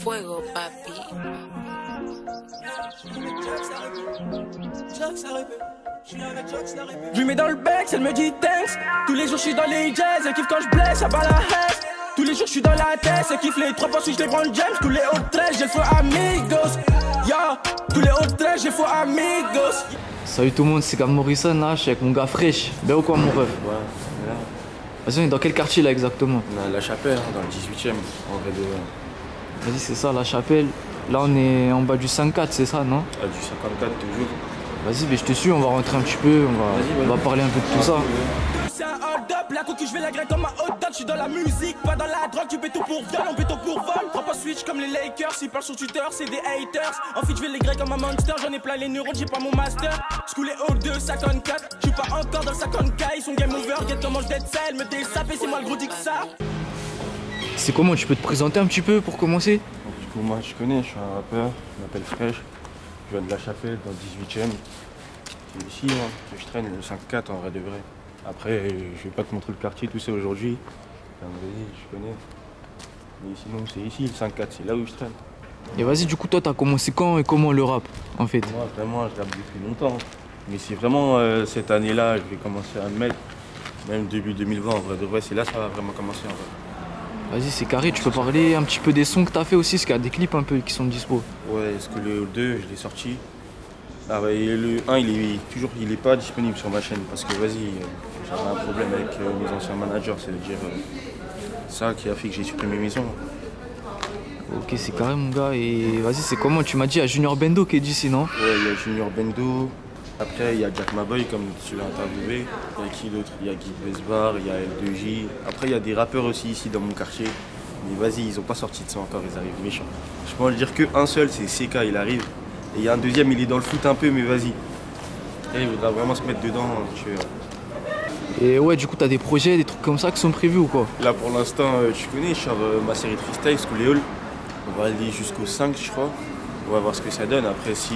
fuego, papi. Je lui mets dans le bec, elle me dit thanks. Tous les jours je suis dans les jazz, elle kiffe quand je blesse, elle bat la haine. Tous les jours je suis dans la tête, elle kiffe les 3 passes où je les prends James. Tous les hauts 13, j'ai le feu amigos. Ya, tous les hauts 13, j'ai le feu amigos. Salut tout le monde, c'est Cam Morrison là, je suis avec mon gars Fresh. Bien ou quoi mon ref? Ouais, là. Vas-y, on est dans quel quartier là exactement? On a La Chapelle, dans le 18e, en vrai de vrai. Vas-y, c'est ça, La Chapelle. Là, on est en bas du 5-4, c'est ça, non? Ah, du 54 toujours. Vas-y, mais je te suis, on va rentrer un petit peu, on va parler un peu de tout ça. C'est un hold-up, la coquille je vais la griller comme un hot dog. Je suis dans la musique, pas dans la drogue, tu paies tout pour viol, on paie tout pour vol. Prends pas switch comme les Lakers, s'ils parlent sur Twitter, c'est des haters. Ensuite je vais les griller comme un monster, j'en ai plein les neurones, j'ai pas mon master. J'coulais au 2, 54, j'suis pas encore dans le 50K, ils sont game over, get comment j'dead sale, me désapper, c'est moi le gros dit que ça. C'est comment, tu peux te présenter un petit peu pour commencer? Du coup, moi, je connais, je suis un rappeur, je m'appelle Fresh. Je viens de La Chapelle, dans le 18e. C'est ici que je traîne, le 5-4 en vrai de vrai. Après, je vais pas te montrer le quartier, tout ça aujourd'hui. Vas-y, je connais. Mais sinon, c'est ici, le 5-4, c'est là où je traîne. Et vas-y, du coup, toi, t'as commencé quand et comment le rap, en fait? Moi, vraiment, je rappe depuis longtemps. Mais c'est vraiment cette année-là, je vais commencer à me mettre. Même début 2020, en vrai de vrai, c'est là que ça va vraiment commencer en vrai. Vas-y, c'est carré, tu peux parler un petit peu des sons que t'as fait aussi, parce qu'il y a des clips un peu qui sont dispo. Ouais, est-ce que le 2, je l'ai sorti. Ah ouais, et le 1, il est pas disponible sur ma chaîne parce que vas-y, j'avais un problème avec mes anciens managers, c'est-à-dire ça qui a fait que j'ai supprimé mes sons. Ok, c'est carré mon gars, et vas-y, c'est comment? Tu m'as dit, il y a Junior Bendo qui est d'ici, non? Ouais, il y a Junior Bendo, après il y a Jack Maboy comme tu l'as interviewé, il y a qui d'autre? Il y a Guy Besbar, il y a L2J, après il y a des rappeurs aussi ici dans mon quartier, mais vas-y, ils ont pas sorti de son encore, ils arrivent méchants. Je peux en dire qu'un seul, c'est CK, il arrive. Et il y a un deuxième, il est dans le foot un peu, mais vas-y. Et il voudra vraiment se mettre dedans. Et ouais, du coup, t'as des projets, des trucs comme ça qui sont prévus ou quoi? Là, pour l'instant, tu connais, je sors ma série de freestyle, School Hall. On va aller jusqu'au 5, je crois. On va voir ce que ça donne. Après, si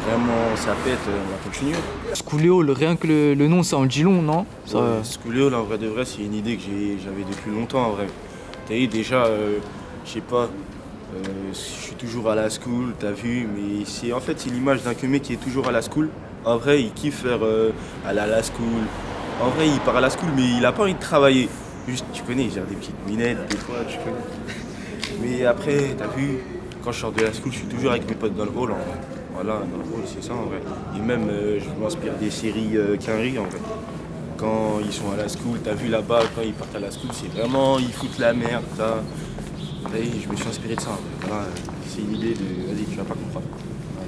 vraiment ça pète, on va continuer. Schooléo, rien que le nom, ça en dit long, non? Ça... Ouais, School Hall, en vrai de vrai, c'est une idée que j'avais depuis longtemps, en vrai. T'as vu, déjà, je sais pas. Je suis toujours à la school, t'as vu, mais c'est en fait c'est l'image d'un mec qui est toujours à la school. En vrai, il kiffe faire aller à la school. En vrai, il part à la school, mais il a pas envie de travailler. Juste, tu connais, il gère des petites minettes, des fois, tu connais. Mais après, t'as vu, quand je sors de la school, je suis toujours avec mes potes dans le hall, en vrai. Voilà, dans le hall, c'est ça, en vrai. Et même, je m'inspire des séries Quinry, en vrai. Quand ils sont à la school, t'as vu là-bas, quand ils partent à la school, c'est vraiment, ils foutent la merde, ça. Je me suis inspiré de ça. Voilà, c'est une idée de. Vas-y, tu vas pas comprendre.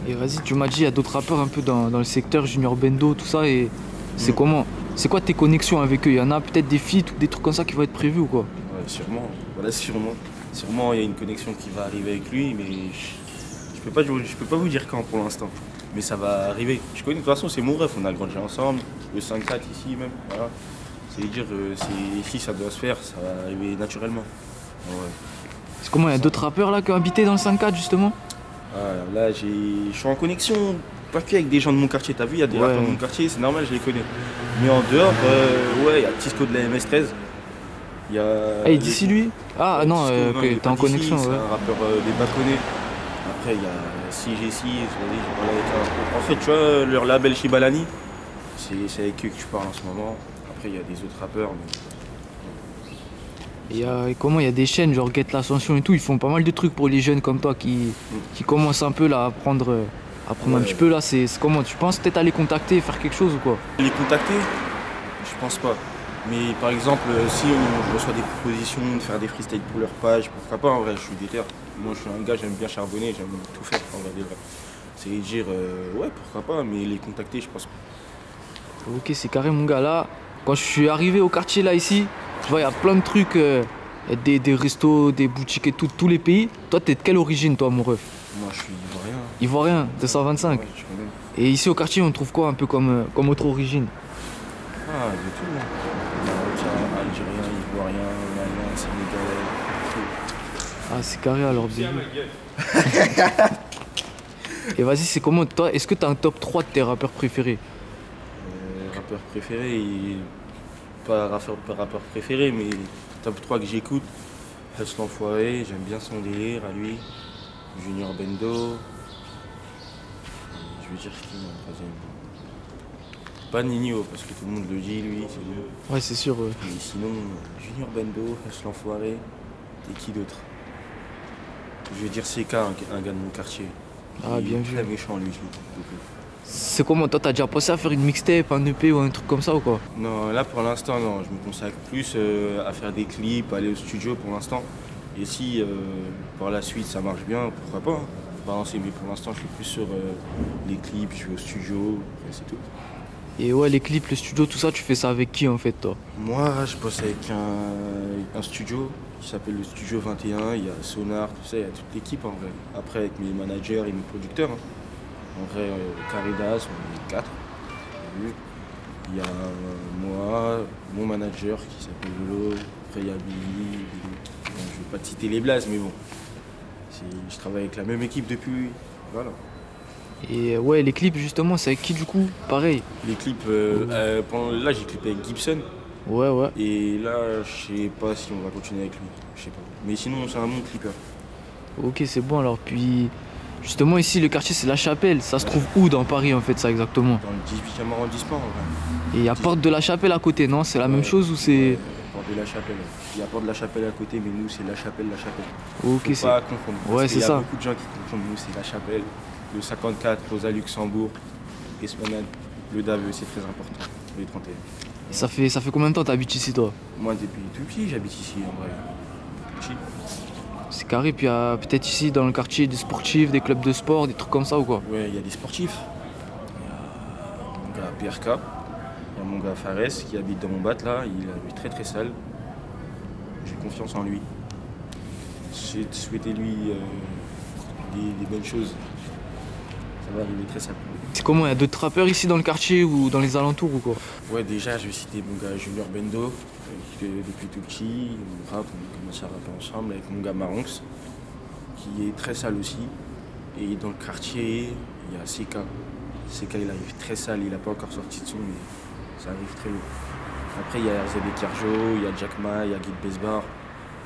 Et vas-y, tu m'as dit, il y a d'autres rappeurs un peu dans le secteur, Junior Bendo, tout ça, et c'est comment? C'est quoi tes connexions avec eux? Il y en a peut-être des feats ou des trucs comme ça qui vont être prévus ou quoi? Ouais, sûrement. Voilà, sûrement. Sûrement, il y a une connexion qui va arriver avec lui, mais je peux pas vous dire quand pour l'instant. Mais ça va arriver. Je connais, de toute façon, c'est mon rêve. On a grandi ensemble. Le 5-4 ici, même. Voilà. C'est-à-dire, si ça doit se faire, ça va arriver naturellement. Ouais. C'est comment, il y a d'autres rappeurs là qui ont habité dans le 5-4 justement? Ah, là, je suis en connexion, pas que avec des gens de mon quartier. T'as vu, il y a des rappeurs de mon quartier, c'est normal, je les connais. Mais en dehors, ouais, il y a Tisco de la MS13. Il y a. Ah, il est d'ici lui? Ah non, Tisco, ok, t'es en connexion, c'est ouais. un rappeur des Bâconnais. Après, il y a CG6, en fait, tu vois, leur label chez Balani, c'est avec eux que je parle en ce moment. Après, il y a des autres rappeurs. Mais... Et comment il y a des chaînes genre Get l'Ascension et tout, ils font pas mal de trucs pour les jeunes comme toi qui commencent un peu là à apprendre un petit peu là, c'est comment? Tu penses peut-être à les contacter, faire quelque chose ou quoi? Les contacter? Je pense pas. Mais par exemple, si je reçois des propositions de faire des freestyles pour leur page, pourquoi pas, en vrai, je suis déter. Moi je suis un gars, j'aime bien charbonner, j'aime tout faire en vrai. C'est dire ouais, pourquoi pas, mais les contacter, je pense pas. Ok, c'est carré mon gars. Là, quand je suis arrivé au quartier là ici, tu vois, il y a plein de trucs, des restos, des boutiques et tout, tous les pays. Toi, t'es de quelle origine, toi, mon ref? Moi, je suis ivoirien. Ivoirien, 225. Ouais, je connais. Et ici au quartier, on trouve quoi un peu comme autre origine? Ah, de tout. Marocain, algérien, ivoirien, malien, sénégalais, tout. Ah, c'est carré alors, bébé. Et vas-y, c'est comment, toi, est-ce que t'as un top 3 de tes rappeurs préférés? Rappeur préféré, pas rappeur préféré, mais top 3 que j'écoute. Hush l'Enfoiré, j'aime bien son délire à lui. Junior Bendo. Je vais dire qui en troisième. Pas Nino, parce que tout le monde le dit, lui, c'est lui. Ouais, c'est sûr. Mais sinon, Junior Bendo, Flash l'Enfoiré, et qui d'autre? Je vais dire CK, un gars de mon quartier. Ah, Il bien est vu. très méchant, lui, je le trouve beaucoup. C'est comment, toi, t'as déjà pensé à faire une mixtape, un EP ou un truc comme ça ou quoi? Non, là pour l'instant, non. Je me consacre plus à faire des clips, aller au studio pour l'instant. Et si par la suite ça marche bien, pourquoi pas, hein. Balancer. Mais pour l'instant, je suis plus sur les clips, je vais au studio, et c'est tout. Et ouais, les clips, le studio, tout ça, tu fais ça avec qui en fait, toi? Moi, je bosse avec un studio qui s'appelle le Studio 21. Il y a Sonar, tout ça, il y a toute l'équipe en vrai. Après, avec mes managers et mes producteurs, hein. En vrai, Caridas, on est 4. Il y a moi, mon manager qui s'appelle Lolo. Après, il y a Billy. Bon, je ne vais pas te citer les blazes, mais bon. Je travaille avec la même équipe depuis. Voilà. Et ouais, les clips, justement, c'est avec qui du coup? Pareil. Les clips, là, j'ai clippé avec Gibson. Ouais, ouais. Et là, je sais pas si on va continuer avec lui. Je sais pas. Mais sinon, c'est un bon clipper. Ok, c'est bon alors. Puis, justement, ici, le quartier, c'est La Chapelle. Ça se trouve où dans Paris en fait, ça exactement? Dans le 18e arrondissement, en vrai. Et il y a Porte de la Chapelle à côté, non? C'est la même chose ou c'est. Ouais, Porte de la Chapelle. Il y a Porte de la Chapelle à côté, mais nous, c'est La Chapelle, La Chapelle. Ok, Faut pas confondre. Ouais, Parce c'est qu'il ça. y a beaucoup de gens qui confondent. Nous, c'est La Chapelle. Le 54, Rosa Luxembourg, Esplanade, le Daveux, c'est très important. Les 31. Ça fait combien de temps t'habites ici, toi? Moi, depuis tout petit, j'habite ici, en vrai. Petit. C'est carré, puis il y a peut-être ici dans le quartier des sportifs, des clubs de sport, des trucs comme ça ou quoi? Ouais, il y a des sportifs. Il y a mon gars PRK, il y a mon gars Fares qui habite dans mon bat là, il est très très sale. J'ai confiance en lui. J'ai souhaité lui des bonnes choses. Ça va arriver très sale. C'est comment? Il y a d'autres rappeurs ici dans le quartier ou dans les alentours ou quoi? Ouais, déjà, je vais citer mon gars Junior Bendo, qui depuis tout petit, on rappe, on commence à rapper ensemble avec mon gars Maronx, qui est très sale aussi. Et dans le quartier, il y a CK. CK, il arrive très sale, il n'a pas encore sorti de son, mais ça arrive très lourd. Après, il y a RZD Kerjo, il y a Jack Ma, il y a Guy Besbar,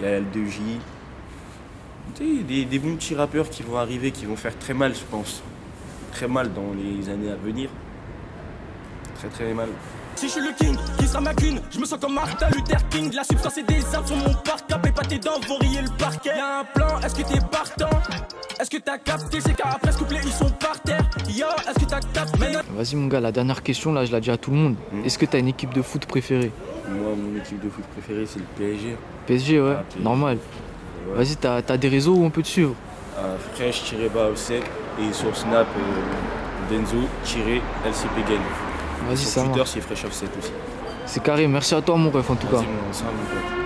il y a L2J. Tu sais, des bons petits rappeurs qui vont arriver, qui vont faire très mal, je pense. Très mal dans les années à venir. Très très mal. Si je suis le king, qui sera ma queen? Je me sens comme Martin Luther King. La substance et des arbres sur mon parc. Capé pas tes dents, vont rayer le parquet. Y'a un plan, est-ce que t'es partant? Est-ce que t'as capté? C'est car après ce couplet ils sont par terre. Yo, est-ce que t'as capté? Vas-y mon gars, la dernière question là, je la dis à tout le monde. Est-ce que t'as une équipe de foot préférée? Moi, mon équipe de foot préférée, c'est le PSG. PSG, ouais, Ah, PSG. normal. Ouais. Vas-y, t'as des réseaux où on peut te suivre? Fresh-Offset et sur Snap, Denzo-LCP Game. Vas-y, Sur ça Twitter, marche. c'est Fresh Offset aussi. C'est carré, merci à toi mon ref en tout cas. Vas-y, mon ensemble, mon pote.